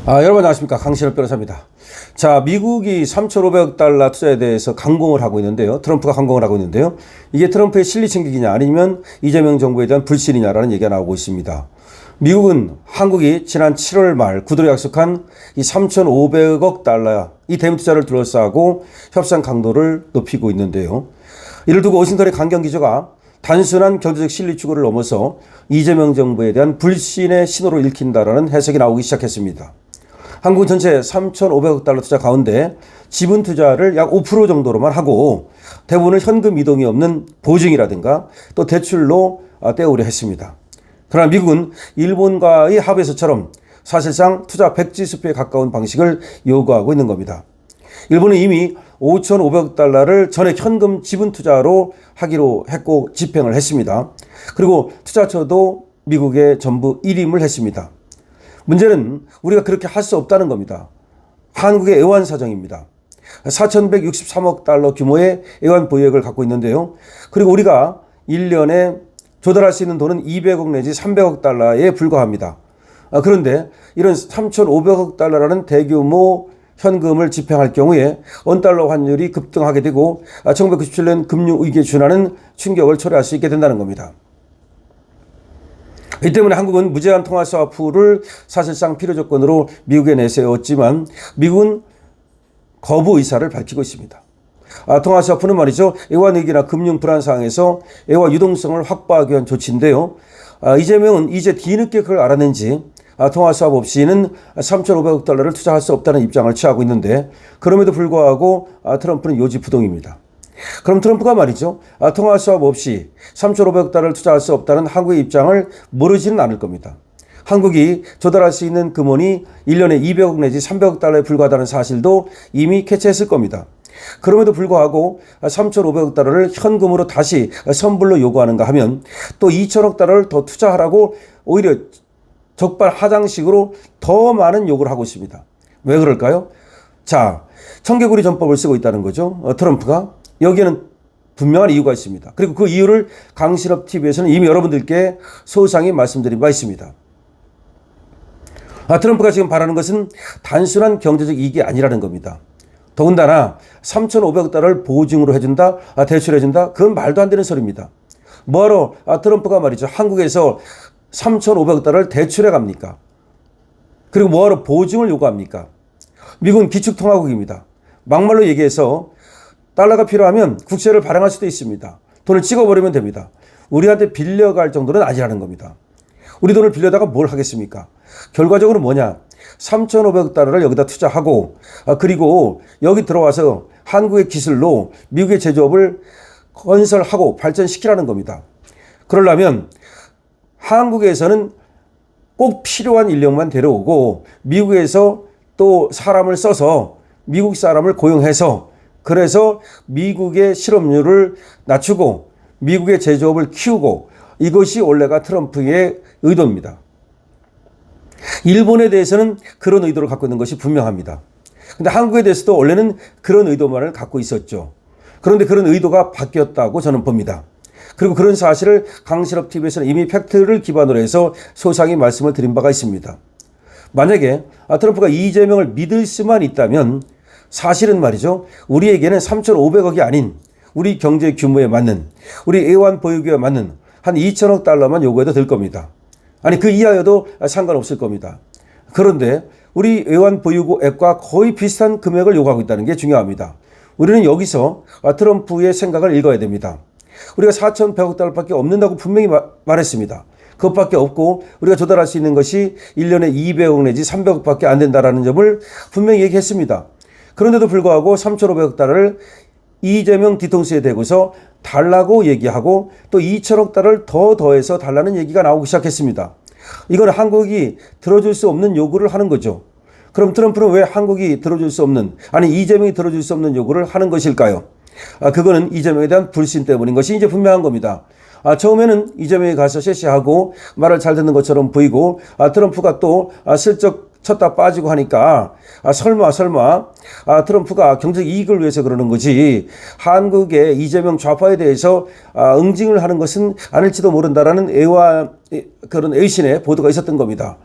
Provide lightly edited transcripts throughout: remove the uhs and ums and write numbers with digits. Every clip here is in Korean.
여러분 안녕하십니까. 강신업 변호사입니다. 자, 미국이 3,500억 달러 투자에 대해서 강공을 하고 있는데요. 트럼프가 강공을 하고 있는데요. 이게 트럼프의 실리 챙기기냐 아니면 이재명 정부에 대한 불신이냐라는 얘기가 나오고 있습니다. 미국은 한국이 지난 7월 말 구두로 약속한 이 3,500억 달러 이 대미 투자를 둘러싸고 협상 강도를 높이고 있는데요. 이를 두고 워싱턴의 강경 기조가 단순한 경제적 실리 추구를 넘어서 이재명 정부에 대한 불신의 신호로 읽힌다라는 해석이 나오기 시작했습니다. 한국은 전체 3,500억 달러 투자 가운데 지분 투자를 약 5% 정도로만 하고 대부분은 현금 이동이 없는 보증이라든가 또 대출로 떼오려 했습니다. 그러나 미국은 일본과의 합의서처럼 사실상 투자 백지수표에 가까운 방식을 요구하고 있는 겁니다. 일본은 이미 5,500억 달러를 전액 현금 지분 투자로 하기로 했고 집행을 했습니다. 그리고 투자처도 미국에 전부 일임을 했습니다. 문제는 우리가 그렇게 할 수 없다는 겁니다. 한국의 애완 사정입니다. 4,163억 달러 규모의 애완 보유액을 갖고 있는데요. 그리고 우리가 1년에 조달할 수 있는 돈은 200억 내지 300억 달러에 불과합니다. 그런데 이런 3,500억 달러라는 대규모 현금을 집행할 경우에 원달러 환율이 급등하게 되고 1997년 금융위기에 준하는 충격을 초래할 수 있게 된다는 겁니다. 이 때문에 한국은 무제한 통화 스와프를 사실상 필요 조건으로 미국에 내세웠지만 미국은 거부 의사를 밝히고 있습니다. 통화 스와프는 말이죠. 애완위기나 금융 불안 상황에서 애완 유동성을 확보하기 위한 조치인데요. 이재명은 이제 뒤늦게 그걸 알았는지 통화 스와프 없이는 3,500억 달러를 투자할 수 없다는 입장을 취하고 있는데 그럼에도 불구하고 트럼프는 요지부동입니다. 그럼 트럼프가 말이죠. 통화 스와프 없이 3,500억 달러를 투자할 수 없다는 한국의 입장을 모르지는 않을 겁니다. 한국이 조달할 수 있는 금원이 1년에 200억 내지 300억 달러에 불과하다는 사실도 이미 캐치했을 겁니다. 그럼에도 불구하고 3,500억 달러를 현금으로 다시 선불로 요구하는가 하면 또 2,000억 달러를 더 투자하라고 오히려 적반하장식으로 더 많은 요구를 하고 있습니다. 왜 그럴까요? 자, 청개구리 전법을 쓰고 있다는 거죠. 트럼프가. 여기에는 분명한 이유가 있습니다. 그리고 그 이유를 강신업 TV에서는 이미 여러분들께 소상히 말씀드린 바 있습니다. 트럼프가 지금 바라는 것은 단순한 경제적 이익이 아니라는 겁니다. 더군다나 3,500억 달러를 보증으로 해준다, 대출해준다, 그건 말도 안 되는 소리입니다. 뭐하러 트럼프가 말이죠. 한국에서 3,500억 달러를 대출해 갑니까? 그리고 뭐하러 보증을 요구합니까? 미국은 기축통화국입니다. 막말로 얘기해서 달러가 필요하면 국채를 발행할 수도 있습니다. 돈을 찍어버리면 됩니다. 우리한테 빌려갈 정도는 아니라는 겁니다. 우리 돈을 빌려다가 뭘 하겠습니까? 결과적으로 뭐냐? 3,500억 달러를 여기다 투자하고 그리고 여기 들어와서 한국의 기술로 미국의 제조업을 건설하고 발전시키라는 겁니다. 그러려면 한국에서는 꼭 필요한 인력만 데려오고 미국에서 또 사람을 써서 미국 사람을 고용해서 그래서 미국의 실업률을 낮추고 미국의 제조업을 키우고 이것이 원래가 트럼프의 의도입니다. 일본에 대해서는 그런 의도를 갖고 있는 것이 분명합니다. 그런데 한국에 대해서도 원래는 그런 의도만을 갖고 있었죠. 그런데 그런 의도가 바뀌었다고 저는 봅니다. 그리고 그런 사실을 강신업 TV에서는 이미 팩트를 기반으로 해서 소상히 말씀을 드린 바가 있습니다. 만약에 트럼프가 이재명을 믿을 수만 있다면 사실은 말이죠. 우리에게는 3,500억이 아닌 우리 경제 규모에 맞는 우리 애완 보유기에 맞는 한 2,000억 달러만 요구해도 될 겁니다. 아니 그 이하여도 상관없을 겁니다. 그런데 우리 애완 보유고액과 거의 비슷한 금액을 요구하고 있다는 게 중요합니다. 우리는 여기서 트럼프의 생각을 읽어야 됩니다. 우리가 4,100억 달러밖에 없는다고 분명히 말했습니다. 그것밖에 없고 우리가 조달할 수 있는 것이 1년에 200억 내지 300억밖에 안 된다는 점을 분명히 얘기했습니다. 그런데도 불구하고 3,500억 달러를 이재명 뒤통수에 대고서 달라고 얘기하고 또 2,000억 달러를 더 더해서 달라는 얘기가 나오기 시작했습니다. 이건 한국이 들어줄 수 없는 요구를 하는 거죠. 그럼 트럼프는 왜 한국이 들어줄 수 없는, 아니 이재명이 들어줄 수 없는 요구를 하는 것일까요? 그거는 이재명에 대한 불신 때문인 것이 이제 분명한 겁니다. 처음에는 이재명이 가서 셰시하고 말을 잘 듣는 것처럼 보이고 트럼프가 또 슬쩍 쳤다 빠지고 하니까 설마 트럼프가 경제적 이익을 위해서 그러는 거지 한국의 이재명 좌파에 대해서 응징을 하는 것은 아닐지도 모른다라는 그런 의심의 보도가 있었던 겁니다.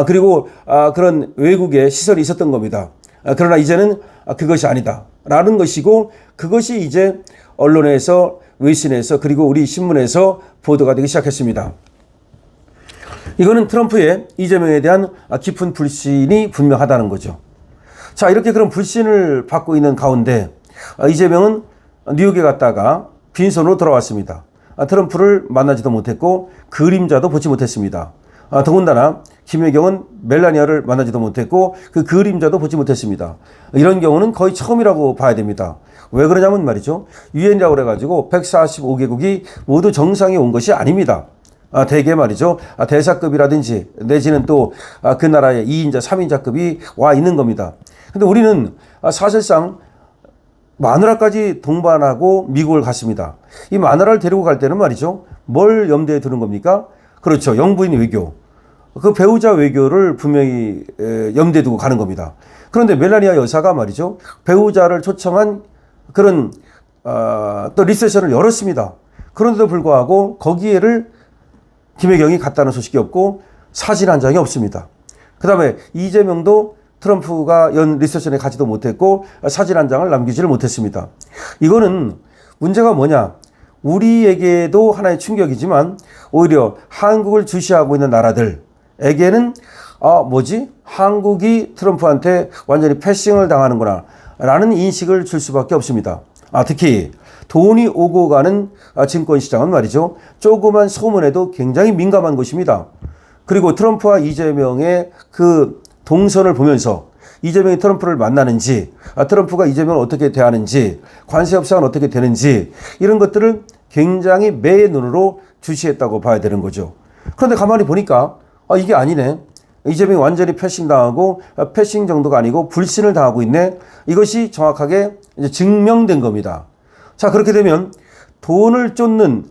그리고 그런 외국의 시설이 있었던 겁니다. 그러나 이제는 그것이 아니다 라는 것이고, 그것이 이제 언론에서, 외신에서, 그리고 우리 신문에서 보도가 되기 시작했습니다. 이거는 트럼프의 이재명에 대한 깊은 불신이 분명하다는 거죠. 자, 이렇게 그런 불신을 받고 있는 가운데 이재명은 뉴욕에 갔다가 빈손으로 돌아왔습니다. 트럼프를 만나지도 못했고 그림자도 보지 못했습니다. 더군다나 김혜경은 멜라니아를 만나지도 못했고 그 그림자도 보지 못했습니다. 이런 경우는 거의 처음이라고 봐야 됩니다. 왜 그러냐면 말이죠, 유엔이라고 그래가지고 145개국이 모두 정상에 온 것이 아닙니다. 대개 말이죠, 대사급이라든지 내지는 또 그 나라의 2인자, 3인자급이 와 있는 겁니다. 근데 우리는 사실상 마누라까지 동반하고 미국을 갔습니다. 이 마누라를 데리고 갈 때는 말이죠, 뭘 염두에 두는 겁니까? 그렇죠, 영부인 외교. 그 배우자 외교를 분명히 염두에 두고 가는 겁니다. 그런데 멜라니아 여사가 말이죠, 배우자를 초청한 그런 또 리셉션을 열었습니다. 그런데도 불구하고 거기에를 김혜경이 갔다는 소식이 없고 사진 한 장이 없습니다. 그 다음에 이재명도 트럼프가 연 리셉션에 가지도 못했고 사진 한 장을 남기지를 못했습니다. 이거는 문제가 뭐냐? 우리에게도 하나의 충격이지만 오히려 한국을 주시하고 있는 나라들에게는 한국이 트럼프한테 완전히 패싱을 당하는구나 라는 인식을 줄 수밖에 없습니다. 특히 돈이 오고 가는 증권시장은 말이죠, 조그만 소문에도 굉장히 민감한 곳입니다. 그리고 트럼프와 이재명의 그 동선을 보면서 이재명이 트럼프를 만나는지, 트럼프가 이재명을 어떻게 대하는지, 관세 협상은 어떻게 되는지, 이런 것들을 굉장히 매의 눈으로 주시했다고 봐야 되는 거죠. 그런데 가만히 보니까 이게 아니네. 이재명이 완전히 패싱당하고 패싱 정도가 아니고 불신을 당하고 있네. 이것이 정확하게 이제 증명된 겁니다. 자, 그렇게 되면 돈을 쫓는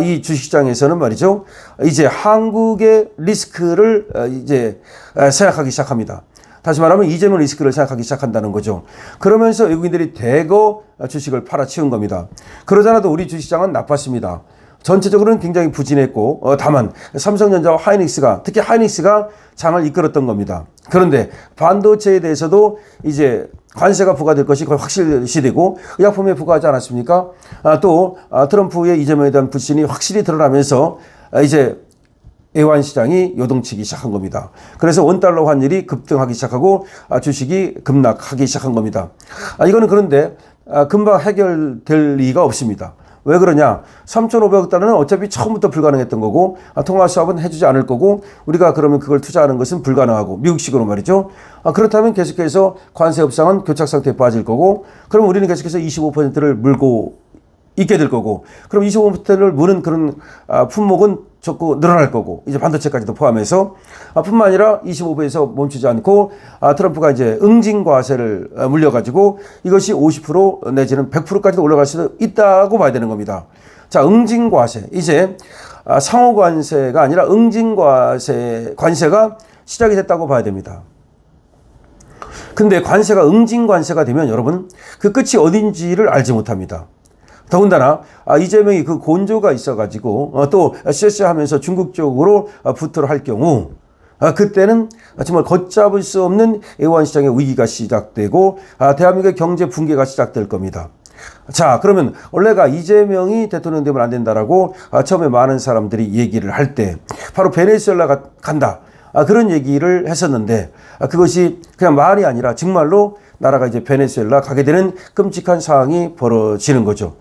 이 주식시장에서는 말이죠, 이제 한국의 리스크를 이제 생각하기 시작합니다. 다시 말하면 이재명 리스크를 생각하기 시작한다는 거죠. 그러면서 외국인들이 대거 주식을 팔아치운 겁니다. 그러잖아도 우리 주식시장은 나빴습니다. 전체적으로는 굉장히 부진했고 다만 삼성전자와 하이닉스가, 특히 하이닉스가 장을 이끌었던 겁니다. 그런데 반도체에 대해서도 이제 관세가 부과될 것이 거의 확실시되고 의약품에 부과하지 않았습니까? 또 트럼프의 이재명에 대한 불신이 확실히 드러나면서 이제 애완시장이 요동치기 시작한 겁니다. 그래서 원달러 환율이 급등하기 시작하고 주식이 급락하기 시작한 겁니다. 이거는 그런데 금방 해결될 리가 없습니다. 왜 그러냐? 3,500억 달러는 어차피 처음부터 불가능했던 거고 통화 수합은 해주지 않을 거고 우리가 그러면 그걸 투자하는 것은 불가능하고, 미국식으로 말이죠. 그렇다면 계속해서 관세 협상은 교착 상태에 빠질 거고, 그럼 우리는 계속해서 25%를 물고 있게 될 거고, 그럼 25%를 무는 그런 품목은 자꾸 늘어날 거고, 이제 반도체까지도 포함해서 뿐만 아니라 25배에서 멈추지 않고 트럼프가 이제 응징과세를 물려가지고 이것이 50% 내지는 100%까지도 올라갈 수도 있다고 봐야 되는 겁니다. 자, 응징과세, 이제 상호관세가 아니라 관세가 시작이 됐다고 봐야 됩니다. 근데 관세가 응징관세가 되면 여러분 그 끝이 어딘지를 알지 못합니다. 더군다나 이재명이 그 곤조가 있어가지고 또 쎄쎄하면서 중국 쪽으로 부투를 할 경우 그때는 정말 걷잡을 수 없는 애완시장의 위기가 시작되고 대한민국의 경제 붕괴가 시작될 겁니다. 자, 그러면 원래가 이재명이 대통령 되면 안 된다라고 처음에 많은 사람들이 얘기를 할 때 바로 베네수엘라 간다, 그런 얘기를 했었는데 그것이 그냥 말이 아니라 정말로 나라가 이제 베네수엘라 가게 되는 끔찍한 상황이 벌어지는 거죠.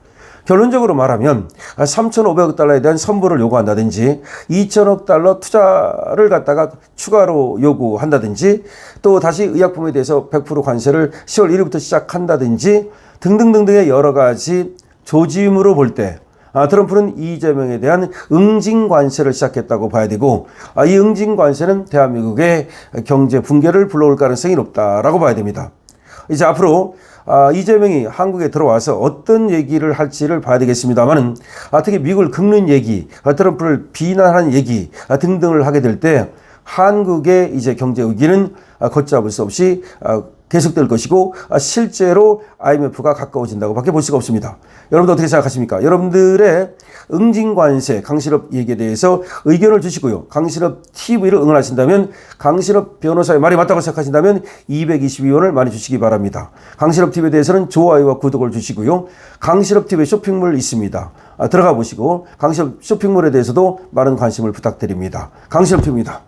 결론적으로 말하면 3,500억 달러에 대한 선불을 요구한다든지 2천억 달러 투자를 갖다가 추가로 요구한다든지 또 다시 의약품에 대해서 100% 관세를 10월 1일부터 시작한다든지 등등등등의 여러 가지 조짐으로 볼 때 트럼프는 이재명에 대한 응징 관세를 시작했다고 봐야 되고, 이 응징 관세는 대한민국의 경제 붕괴를 불러올 가능성이 높다라고 봐야 됩니다. 이제 앞으로 이재명이 한국에 들어와서 어떤 얘기를 할지를 봐야 되겠습니다만은 특히 미국을 긁는 얘기, 트럼프를 비난하는 얘기 등등을 하게 될 때 한국의 이제 경제 위기는 걷잡을 수 없이 계속될 것이고 실제로 IMF가 가까워진다고 밖에 볼 수가 없습니다. 여러분들 어떻게 생각하십니까? 여러분들의 응징관세 강신업 얘기에 대해서 의견을 주시고요. 강신업 TV를 응원하신다면, 강신업 변호사의 말이 맞다고 생각하신다면 222원을 많이 주시기 바랍니다. 강신업 TV에 대해서는 좋아요와 구독을 주시고요. 강신업 TV에 쇼핑몰 있습니다. 들어가 보시고 강신업 쇼핑몰에 대해서도 많은 관심을 부탁드립니다. 강신업 TV입니다.